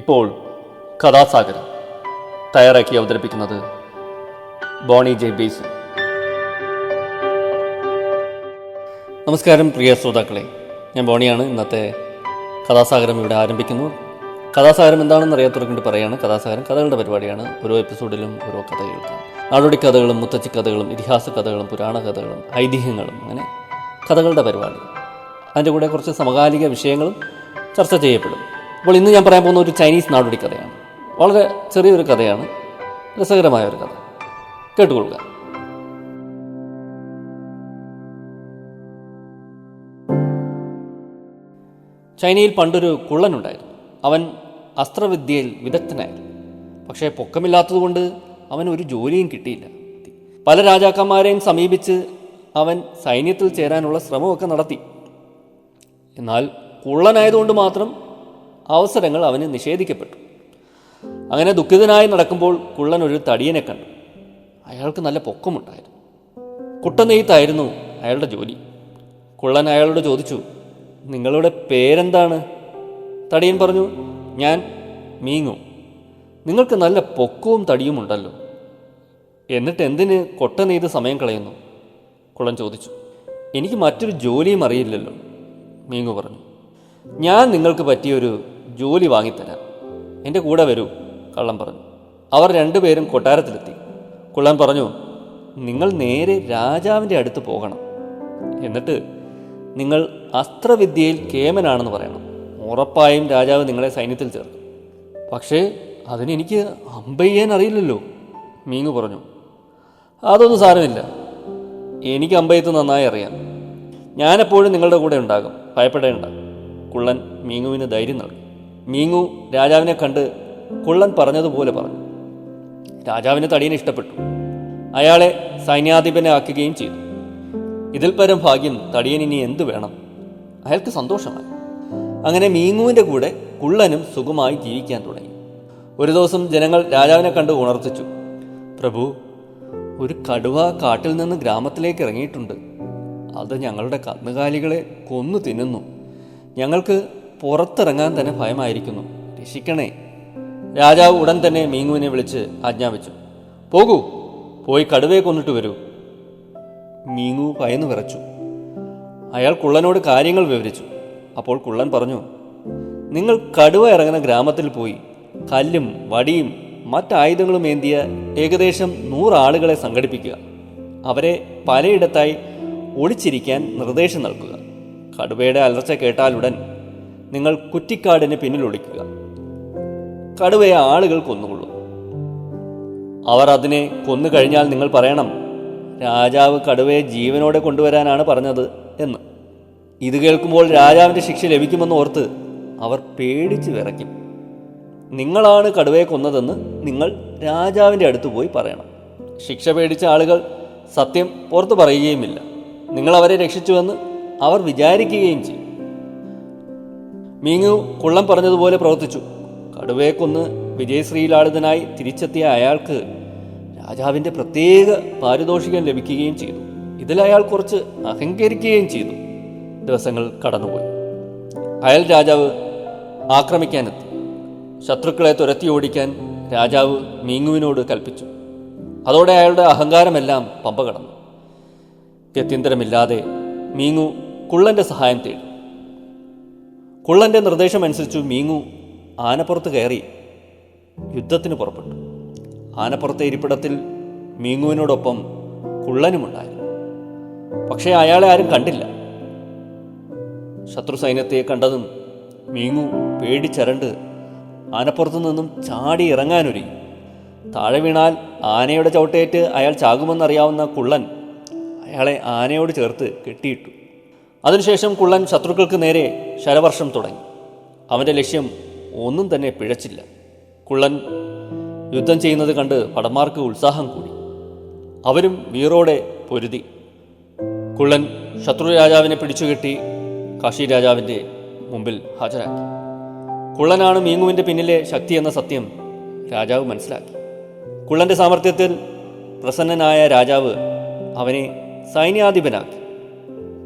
ഇപ്പോൾ കഥാസാഗരം തയ്യാറാക്കി അവതരിപ്പിക്കുന്നത് ബോണി ജെ ബേസിൽ. നമസ്കാരം പ്രിയ ശ്രോതാക്കളെ, ഞാൻ ബോണിയാണ്. ഇന്നത്തെ കഥാസാഗരം ഇവിടെ ആരംഭിക്കുന്നു. കഥാസാഗരം എന്താണെന്ന് അറിയാത്തവർക്ക് വേണ്ടി പറയുകയാണ്. കഥാസാഗരം കഥകളുടെ പരിപാടിയാണ്. ഓരോ എപ്പിസോഡിലും ഓരോ കഥ കേൾക്കാം. നാടോടി കഥകളും മുത്തച്ഛി കഥകളും ഇതിഹാസ കഥകളും പുരാണ കഥകളും ഐതിഹ്യങ്ങളും അങ്ങനെ കഥകളുടെ പരിപാടി. അതിൻ്റെ കൂടെ കുറച്ച് സമകാലിക വിഷയങ്ങളും ചർച്ച ചെയ്യപ്പെടും. അപ്പോൾ ഇന്ന് ഞാൻ പറയാൻ പോകുന്ന ഒരു ചൈനീസ് നാടോടി കഥയാണ്. വളരെ ചെറിയൊരു കഥയാണ്, രസകരമായ ഒരു കഥ. കേട്ടുകൊള്ളുക. ചൈനയിൽ പണ്ടൊരു കുള്ളനുണ്ടായിരുന്നു. അവൻ അസ്ത്രവിദ്യയിൽ വിദഗ്ധനായിരുന്നു. പക്ഷേ പൊക്കമില്ലാത്തതുകൊണ്ട് അവൻ ഒരു ജോലിയും കിട്ടിയില്ല. പല രാജാക്കന്മാരെയും സമീപിച്ച് അവൻ സൈന്യത്തിൽ ചേരാനുള്ള ശ്രമമൊക്കെ നടത്തി. എന്നാൽ കുള്ളനായതുകൊണ്ട് മാത്രം അവസരങ്ങൾ അവന് നിഷേധിക്കപ്പെട്ടു. അങ്ങനെ ദുഃഖിതനായി നടക്കുമ്പോൾ കുള്ളൻ ഒരു തടിയനെ കണ്ടു. അയാൾക്ക് നല്ല പൊക്കമുണ്ടായിരുന്നു. കുട്ടനെയ്ത്തായിരുന്നു അയാളുടെ ജോലി. കുള്ളൻ അയാളോട് ചോദിച്ചു, നിങ്ങളുടെ പേരെന്താണ്? തടിയൻ പറഞ്ഞു, ഞാൻ മീങ്ങു. നിങ്ങൾക്ക് നല്ല പൊക്കവും തടിയും ഉണ്ടല്ലോ, എന്നിട്ട് എന്തിന് കൊട്ട നെയ്ത് സമയം കളയുന്നു? കുള്ളൻ ചോദിച്ചു. എനിക്ക് മറ്റൊരു ജോലിയും അറിയില്ലല്ലോ, മീങ്ങു പറഞ്ഞു. ഞാൻ നിങ്ങൾക്ക് പറ്റിയൊരു ജോലി വാങ്ങിത്തരാം, എൻ്റെ കൂടെ വരൂ, കള്ളൻ പറഞ്ഞു. അവർ രണ്ടുപേരും കൊട്ടാരത്തിലെത്തി. കുള്ളൻ പറഞ്ഞു, നിങ്ങൾ നേരെ രാജാവിൻ്റെ അടുത്ത് പോകണം. എന്നിട്ട് നിങ്ങൾ അസ്ത്രവിദ്യയിൽ കേമനാണെന്ന് പറയണം. ഉറപ്പായും രാജാവ് നിങ്ങളെ സൈന്യത്തിൽ ചേർക്കും. പക്ഷേ അതിനെനിക്ക് അമ്പെയ്യാൻ അറിയില്ലല്ലോ, മീങ്ങു പറഞ്ഞു. അതൊന്നും സാരമില്ല, എനിക്ക് അമ്പെയ്ത്ത് നന്നായി അറിയാം. ഞാനെപ്പോഴും നിങ്ങളുടെ കൂടെ ഉണ്ടാകും, ഭയപ്പെടേണ്ട. കുള്ളൻ മീങ്ങുവിന് ധൈര്യം നൽകി. മീങ്ങു രാജാവിനെ കണ്ട് കുള്ളൻ പറഞ്ഞതുപോലെ പറഞ്ഞു. രാജാവിന് തടിയനെ ഇഷ്ടപ്പെട്ടു. അയാളെ സൈന്യാധിപനെ ആക്കുകയും ചെയ്തു. ഇതിൽ പരം ഭാഗ്യം തടിയൻ ഇനി എന്തു വേണം? അയാൾക്ക് സന്തോഷമായി. അങ്ങനെ മീങ്ങുവിൻ്റെ കൂടെ കുള്ളനും സുഖമായി ജീവിക്കാൻ തുടങ്ങി. ഒരു ദിവസം ജനങ്ങൾ രാജാവിനെ കണ്ട് ഉണർത്തിച്ചു. പ്രഭു, ഒരു കടുവ കാട്ടിൽ നിന്ന് ഗ്രാമത്തിലേക്ക് ഇറങ്ങിയിട്ടുണ്ട്. അത് ഞങ്ങളുടെ കന്നുകാലികളെ കൊന്നു തിന്നുന്നു. ഞങ്ങൾക്ക് പുറത്തിറങ്ങാൻ തന്നെ ഭയമായിരിക്കുന്നു, രക്ഷിക്കണേ. രാജാവ് ഉടൻ തന്നെ മീങ്ങുവിനെ വിളിച്ച് ആജ്ഞാപിച്ചു. പോകൂ, പോയി കടുവയെ കൊന്നിട്ട് വരൂ. മീങ്ങു ഭയന്നു വിറച്ചു. അയാൾ കുള്ളനോട് കാര്യങ്ങൾ വിവരിച്ചു. അപ്പോൾ കുള്ളൻ പറഞ്ഞു, നിങ്ങൾ കടുവ ഇറങ്ങുന്ന ഗ്രാമത്തിൽ പോയി കല്ലും വടിയും മറ്റായുധങ്ങളും ഏന്തിയ ഏകദേശം 100 ആളുകളെ സംഘടിപ്പിക്കുക. അവരെ പലയിടത്തായി ഒളിച്ചിരിക്കാൻ നിർദ്ദേശം നൽകുക. കടുവയുടെ അലർച്ച കേട്ടാലുടൻ നിങ്ങൾ കുറ്റിക്കാടിന് പിന്നിൽ ഒളിക്കുക. കടുവയെ ആളുകൾ കൊന്നുകൊള്ളും. അവർ അതിനെ കൊന്നു കഴിഞ്ഞാൽ നിങ്ങൾ പറയണം, രാജാവ് കടുവയെ ജീവനോടെ കൊണ്ടുവരാനാണ് പറഞ്ഞത് എന്ന്. ഇത് കേൾക്കുമ്പോൾ രാജാവിൻ്റെ ശിക്ഷ ലഭിക്കുമെന്ന് ഓർത്ത് അവർ പേടിച്ച് വിറയ്ക്കും. നിങ്ങളാണ് കടുവയെ കൊന്നതെന്ന് നിങ്ങൾ രാജാവിൻ്റെ അടുത്ത് പോയി പറയണം. ശിക്ഷ പേടിച്ച ആളുകൾ സത്യം പുറത്തു പറയുകയുമില്ല. നിങ്ങൾ അവരെ രക്ഷിച്ചുവെന്ന് അവർ വിചാരിക്കുകയും ചെയ്യും. മീങ്ങു കുള്ളൻ പറഞ്ഞതുപോലെ പ്രവർത്തിച്ചു. കടുവയെ കൊന്ന് വിജയശ്രീലാളിതനായി തിരിച്ചെത്തിയ അയാൾക്ക് രാജാവിൻ്റെ പ്രത്യേക പാരിതോഷികം ലഭിക്കുകയും ചെയ്തു. ഇതിൽ അയാൾ കുറച്ച് അഹങ്കരിക്കുകയും ചെയ്തു. ദിവസങ്ങൾ കടന്നുപോയി. അയൽ രാജാവ് ആക്രമിക്കാനെത്തി. ശത്രുക്കളെ തുരത്തി ഓടിക്കാൻ രാജാവ് മീങ്ങുവിനോട് കൽപ്പിച്ചു. അതോടെ അയാളുടെ അഹങ്കാരമെല്ലാം പമ്പ കടന്നു. ഗത്യന്തരമില്ലാതെ മീങ്ങു കുള്ളൻ്റെ സഹായം തേടി. കുള്ളൻ്റെ നിർദ്ദേശമനുസരിച്ചു മീങ്ങു ആനപ്പുറത്ത് കയറി യുദ്ധത്തിന് പുറപ്പെട്ടു. ആനപ്പുറത്തെ ഇരിപ്പിടത്തിൽ മീങ്ങുവിനോടൊപ്പം കുള്ളനുമുണ്ടായിരുന്നു. പക്ഷേ അയാളെ ആരും കണ്ടില്ല. ശത്രു സൈന്യത്തെ കണ്ടതും മീങ്ങു പേടിച്ചരണ്ട് ആനപ്പുറത്തു നിന്നും ചാടി ഇറങ്ങാനൊരുങ്ങി. താഴെ വീണാൽ ആനയുടെ ചവിട്ടേറ്റ് അയാൾ ചാകുമെന്നറിയാവുന്ന കുള്ളൻ അയാളെ ആനയോട് ചേർത്ത് കെട്ടിയിട്ടു. അതിനുശേഷം കുള്ളൻ ശത്രുക്കൾക്ക് നേരെ ശരവർഷം തുടങ്ങി. അവൻ്റെ ലക്ഷ്യം ഒന്നും തന്നെ പിഴച്ചില്ല. കുള്ളൻ യുദ്ധം ചെയ്യുന്നത് കണ്ട് ഭടന്മാർക്ക് ഉത്സാഹം കൂടി. അവരും വീറോടെ പൊരുതി. കുള്ളൻ ശത്രു രാജാവിനെ പിടിച്ചുകെട്ടി കാശി രാജാവിൻ്റെ മുമ്പിൽ ഹാജരാക്കി. കുള്ളനാണ് മീങ്ങുവിൻ്റെ പിന്നിലെ ശക്തി എന്ന സത്യം രാജാവ് മനസ്സിലാക്കി. കുള്ളൻ്റെ സാമർത്ഥ്യത്തിൽ പ്രസന്നനായ രാജാവ് അവനെ സൈന്യാധിപനാക്കി.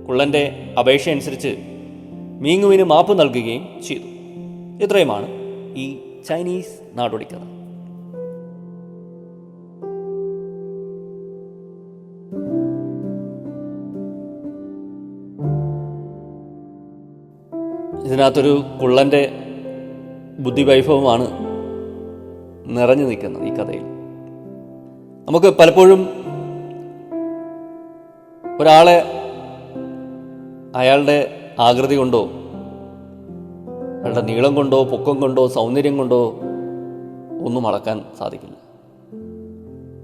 കുള്ളൻ്റെ അപേക്ഷയനുസരിച്ച് മീങ്ങുവിന് മാപ്പ് നൽകുകയും ചെയ്തു. ഇത്രയുമാണ് ഈ ചൈനീസ് നാടോടിക്കഥ. ഇതിനകത്തൊരു കുള്ളൻ്റെ ബുദ്ധിവൈഭവമാണ് നിറഞ്ഞു നിൽക്കുന്നത് ഈ കഥയിൽ. നമുക്ക് പലപ്പോഴും ഒരാളെ അയാളുടെ ആകൃതി കൊണ്ടോ അയാളുടെ നീളം കൊണ്ടോ പൊക്കം കൊണ്ടോ സൗന്ദര്യം കൊണ്ടോ ഒന്നും അളക്കാൻ സാധിക്കില്ല.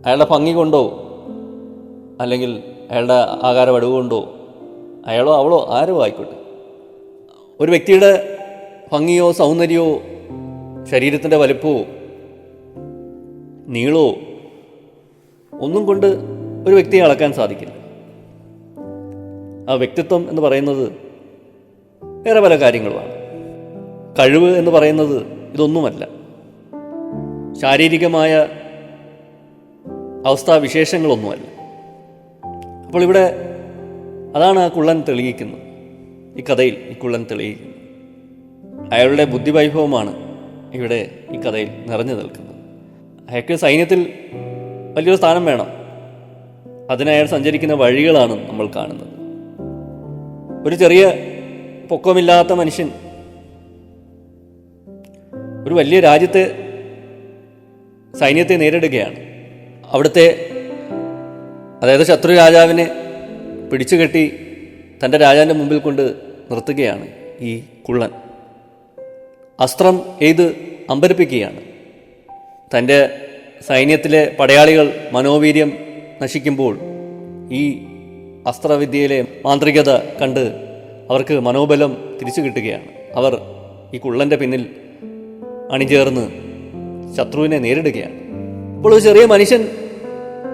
അയാളുടെ ഭംഗി കൊണ്ടോ അല്ലെങ്കിൽ അയാളുടെ ആകാരവടിവ് കൊണ്ടോ അയാളോ അവളോ ആരോ ആയിക്കോട്ടെ, ഒരു വ്യക്തിയുടെ ഭംഗിയോ സൗന്ദര്യമോ ശരീരത്തിൻ്റെ വലിപ്പമോ നീളമോ ഒന്നും കൊണ്ട് ഒരു വ്യക്തിയെ അളക്കാൻ സാധിക്കില്ല. ആ വ്യക്തിത്വം എന്ന് പറയുന്നത് വേറെ പല കാര്യങ്ങളുമാണ്. കഴിവ് എന്ന് പറയുന്നത് ഇതൊന്നുമല്ല. ശാരീരികമായ അവസ്ഥാവിശേഷങ്ങളൊന്നുമല്ല. അപ്പോൾ ഇവിടെ അതാണ് ആ കുള്ളൻ തെളിയിക്കുന്നത്. ഈ കഥയിൽ ഈ കുള്ളൻ തെളിയിക്കുന്നത് അയാളുടെ ബുദ്ധിവൈഭവമാണ് ഇവിടെ ഈ കഥയിൽ നിറഞ്ഞു നിൽക്കുന്നത്. അയാൾക്ക് സൈന്യത്തിൽ വലിയൊരു സ്ഥാനം വേണം. അതിനയാൾ സഞ്ചരിക്കുന്ന വഴികളാണ് നമ്മൾ കാണുന്നത്. ഒരു ചെറിയ പൊക്കമില്ലാത്ത മനുഷ്യൻ ഒരു വലിയ രാജ്യത്തെ സൈന്യത്തെ നേരിടുകയാണ്. അവിടുത്തെ അതായത് ശത്രു രാജാവിനെ പിടിച്ചുകെട്ടി തൻ്റെ രാജാവിൻ്റെ മുമ്പിൽ കൊണ്ട് നിർത്തുകയാണ് ഈ കുള്ളൻ. അസ്ത്രം എയ്ത് അമ്പരപ്പിക്കുകയാണ്. തൻ്റെ സൈന്യത്തിലെ പടയാളികൾ മനോവീര്യം നശിക്കുമ്പോൾ ഈ അസ്ത്രവിദ്യയിലെ മാന്ത്രികത കണ്ട് അവർക്ക് മനോബലം തിരിച്ചു കിട്ടുകയാണ്. അവർ ഈ കുള്ളൻ്റെ പിന്നിൽ അണിചേർന്ന് ശത്രുവിനെ നേരിടുകയാണ്. അപ്പോൾ ഒരു ചെറിയ മനുഷ്യൻ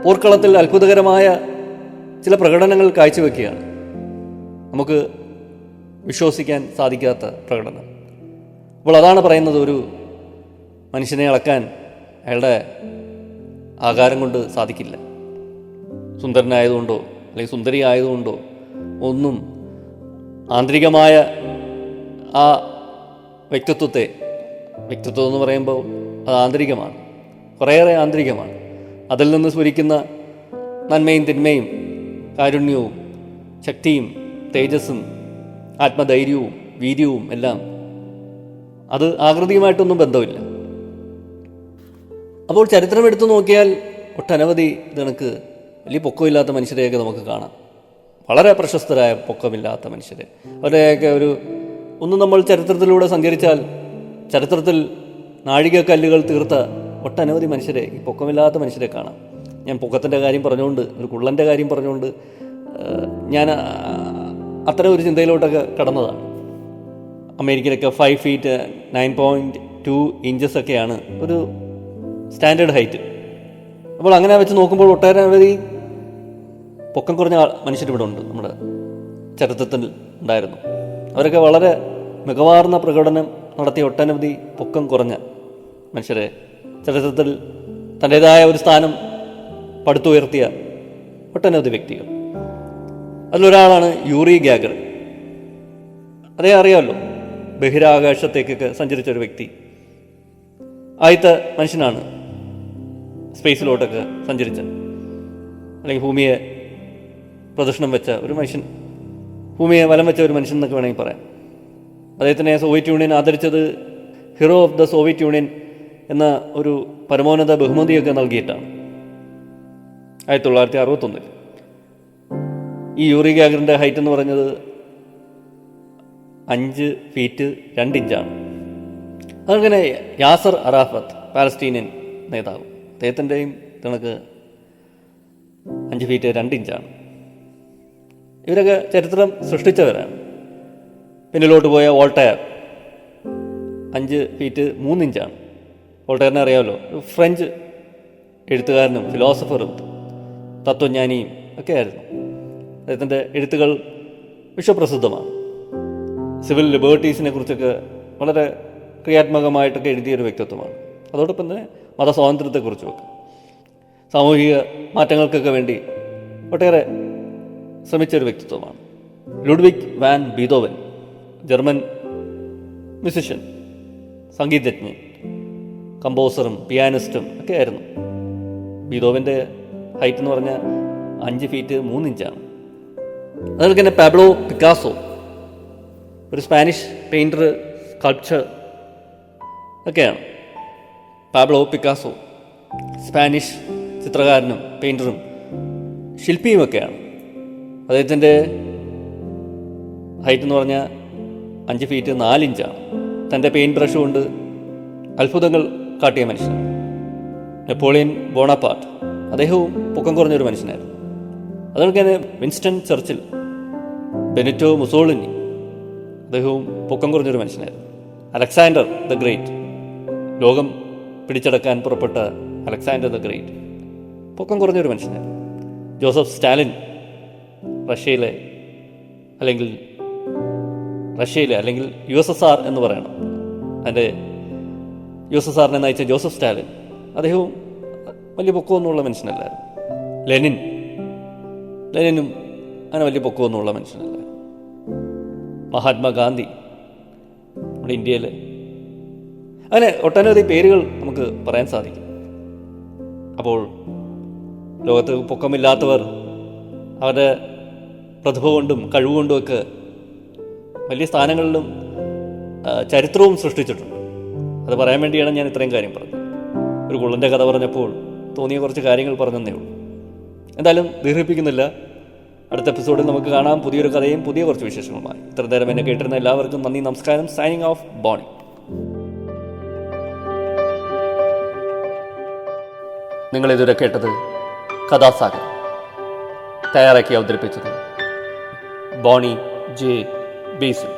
പോർക്കളത്തിൽ അത്ഭുതകരമായ ചില പ്രകടനങ്ങൾ കാഴ്ചവെക്കുകയാണ്. നമുക്ക് വിശ്വസിക്കാൻ സാധിക്കാത്ത പ്രകടനം. അപ്പോൾ അതാണ് പറയുന്നത്, ഒരു മനുഷ്യനെ അളക്കാൻ അയാളുടെ ആകാരം കൊണ്ട് സാധിക്കില്ല. സുന്ദരനായതുകൊണ്ടോ അല്ലെങ്കിൽ സുന്ദരി ആയതുകൊണ്ടോ ഒന്നും ആന്തരികമായ ആ വ്യക്തിത്വം എന്ന് പറയുമ്പോൾ അത് ആന്തരികമാണ്, കുറേയേറെ ആന്തരികമാണ്. അതിൽ നിന്ന് സ്ഫുരിക്കുന്ന നന്മയും തിന്മയും കാരുണ്യവും ശക്തിയും തേജസ്സും ആത്മധൈര്യവും വീര്യവും എല്ലാം അത് ആകൃതിയുമായിട്ടൊന്നും ബന്ധമില്ല. അപ്പോൾ ചരിത്രം എടുത്തു നോക്കിയാൽ ഒട്ടനവധി ഇതണക്ക് വലിയ പൊക്കമില്ലാത്ത മനുഷ്യരെയൊക്കെ നമുക്ക് കാണാം. വളരെ പ്രശസ്തരായ പൊക്കമില്ലാത്ത മനുഷ്യരെ, അവരെയൊക്കെ ഒന്ന് നമ്മൾ ചരിത്രത്തിലൂടെ സഞ്ചരിച്ചാൽ ചരിത്രത്തിൽ നാഴികക്കല്ലുകൾ തീർത്ത ഒട്ടനവധി മനുഷ്യരെ, ഈ പൊക്കമില്ലാത്ത മനുഷ്യരെ കാണാം. ഞാൻ പൊക്കത്തിൻ്റെ കാര്യം പറഞ്ഞുകൊണ്ട്, ഒരു കുള്ളൻ്റെ കാര്യം പറഞ്ഞുകൊണ്ട് ഞാൻ അത്തരം ഒരു ചിന്തയിലോട്ടൊക്കെ കടന്നതാണ്. അമേരിക്കയിലൊക്കെ 5 ഫീറ്റ് 9.2 ഇഞ്ചസ് ഒക്കെയാണ് ഒരു സ്റ്റാൻഡേർഡ് ഹൈറ്റ്. അപ്പോൾ അങ്ങനെ വെച്ച് നോക്കുമ്പോൾ ഒട്ടനവധി പൊക്കം കുറഞ്ഞ മനുഷ്യരിവിടെ ഉണ്ട്, നമ്മുടെ ചരിത്രത്തിൽ ഉണ്ടായിരുന്നു. അവരൊക്കെ വളരെ മികവാർന്ന പ്രകടനം നടത്തിയ ഒട്ടനവധി പൊക്കം കുറഞ്ഞ മനുഷ്യരെ ചരിത്രത്തിൽ തൻ്റേതായ ഒരു സ്ഥാനം പടുത്തുയർത്തിയ ഒട്ടനവധി വ്യക്തികൾ. അതിലൊരാളാണ് യൂറി ഗാഗർ. അതേ അറിയാമല്ലോ, ബഹിരാകാശത്തേക്കൊക്കെ സഞ്ചരിച്ചൊരു വ്യക്തി, ആദ്യത്തെ മനുഷ്യനാണ് സ്പേസിലോട്ടൊക്കെ സഞ്ചരിച്ചത്, അല്ലെങ്കിൽ ഭൂമിയെ പ്രദക്ഷിണം വെച്ച ഒരു മനുഷ്യൻ, ഭൂമിയെ വലം വെച്ച ഒരു മനുഷ്യൻ എന്നൊക്കെ വേണമെങ്കിൽ പറയാം. അദ്ദേഹത്തിനെ സോവിയറ്റ് യൂണിയൻ ആദരിച്ചത് hero of the Soviet Union എന്ന ഒരു പരമോന്നത ബഹുമതിയൊക്കെ നൽകിയിട്ടാണ് 1961. ഈ യൂറി ഗാഗറിൻ്റെ ഹൈറ്റ് എന്ന് പറഞ്ഞത് 5 ഫീറ്റ് 2 ഇഞ്ചാണ്. അതങ്ങനെ യാസർ അറാഫത്ത്, പാലസ്തീനിയൻ നേതാവ്, അദ്ദേഹത്തിൻ്റെയും കണക്ക് 5 ഫീറ്റ് 2 ഇഞ്ചാണ്. ഇവരൊക്കെ ചരിത്രം സൃഷ്ടിച്ചവരാണ്. പിന്നിലോട്ട് പോയ വോൾട്ടയർ 5 ഫീറ്റ് 3 ഇഞ്ചാണ്. വോൾട്ടയറിനെ അറിയാമല്ലോ, ഫ്രഞ്ച് എഴുത്തുകാരനും ഫിലോസഫറും തത്വജ്ഞാനിയും ഒക്കെ ആയിരുന്നു. അദ്ദേഹത്തിൻ്റെ എഴുത്തുകൾ വിശ്വപ്രസിദ്ധമാണ്. സിവിൽ ലിബേർട്ടീസിനെ കുറിച്ചൊക്കെ വളരെ ക്രിയാത്മകമായിട്ടൊക്കെ എഴുതിയൊരു വ്യക്തിത്വമാണ്. അതോടൊപ്പം തന്നെ മതസ്വാതന്ത്ര്യത്തെക്കുറിച്ചുമൊക്കെ സാമൂഹിക മാറ്റങ്ങൾക്കൊക്കെ വേണ്ടി ഒട്ടേറെ ശ്രമിച്ചൊരു വ്യക്തിത്വമാണ്. Ludwig van Beethoven, German musician, സംഗീതജ്ഞൻ, കമ്പോസറും പിയാനിസ്റ്റും ഒക്കെ ആയിരുന്നു. ബീതോവൻ്റെ ഹൈറ്റ് എന്ന് പറഞ്ഞാൽ 5 ഫീറ്റ് 3 ഇഞ്ചാണ്. അതുപോലെ തന്നെ പാബ്ലോ പിക്കാസോ, ഒരു സ്പാനിഷ് പെയിൻറ്റർ, സ്കൾപ്ചർ ഒക്കെയാണ്. പാബ്ലോ പിക്കാസോ സ്പാനിഷ് ചിത്രകാരനും പെയിൻറ്ററും ശില്പിയുമൊക്കെയാണ്. അദ്ദേഹത്തിൻ്റെ ഹൈറ്റ് എന്ന് പറഞ്ഞാൽ 5 ഫീറ്റ് 4 ഇഞ്ചാണ്. തൻ്റെ പെയിൻറ്റ് ബ്രഷ് കൊണ്ട് അത്ഭുതങ്ങൾ കാട്ടിയ മനുഷ്യനാണ്. നെപ്പോളിയൻ ബോണപ്പാർട്ട്, അദ്ദേഹവും പൊക്കം കുറഞ്ഞൊരു മനുഷ്യനായിരുന്നു. അതുകൊണ്ട് തന്നെ വിൻസ്റ്റൺ ചർച്ചിൽ, ബെനിറ്റോ മുസോളിനി, അദ്ദേഹവും പൊക്കം കുറഞ്ഞൊരു മനുഷ്യനായിരുന്നു. അലക്സാണ്ടർ ദ ഗ്രേറ്റ്, ലോകം പിടിച്ചടക്കാൻ പുറപ്പെട്ട അലക്സാണ്ടർ ദ ഗ്രേറ്റ്, പൊക്കം കുറഞ്ഞൊരു മനുഷ്യനായിരുന്നു. ജോസഫ് സ്റ്റാലിൻ, റഷ്യയിലെ അല്ലെങ്കിൽ USSR എന്ന് പറയണം, അതിൻ്റെ USSRനെ നയിച്ച ജോസഫ് സ്റ്റാലിൻ, അദ്ദേഹവും വലിയ പൊക്കമൊന്നുമുള്ള മനുഷ്യനല്ലായിരുന്നു. ലെനിനും അങ്ങനെ വലിയ പൊക്കമൊന്നുമുള്ള മനുഷ്യനല്ലായിരുന്നു. മഹാത്മാഗാന്ധി, നമ്മുടെ ഇന്ത്യയിൽ, അങ്ങനെ ഒട്ടനവധി പേരുകൾ നമുക്ക് പറയാൻ സാധിക്കും. അപ്പോൾ ലോകത്ത് പൊക്കമില്ലാത്തവർ അവരുടെ പ്രതിഭ കൊണ്ടും കഴിവുകൊണ്ടുമൊക്കെ വലിയ സ്ഥാനങ്ങളിലും ചരിത്രവും സൃഷ്ടിച്ചിട്ടുണ്ട്. അത് പറയാൻ വേണ്ടിയാണ് ഞാൻ ഇത്രയും കാര്യം പറഞ്ഞത്. ഒരു കുള്ളൻ്റെ കഥ പറഞ്ഞപ്പോൾ തോന്നിയ കുറച്ച് കാര്യങ്ങൾ പറഞ്ഞതേ ഉള്ളൂ. എന്തായാലും ദീർഘിപ്പിക്കുന്നില്ല. അടുത്ത എപ്പിസോഡിൽ നമുക്ക് കാണാം പുതിയൊരു കഥയും പുതിയ കുറച്ച് വിശേഷങ്ങളുമായി. ഇത്ര നേരം എന്നെ കേട്ടിരുന്ന എല്ലാവർക്കും നന്ദി, നമസ്കാരം. Signing off, Boney. നിങ്ങളിതുവരെ കേട്ടത് കഥാസാഗരം. തയ്യാറാക്കി അവതരിപ്പിച്ചത് ബോണി ജെ ബേസിൽ.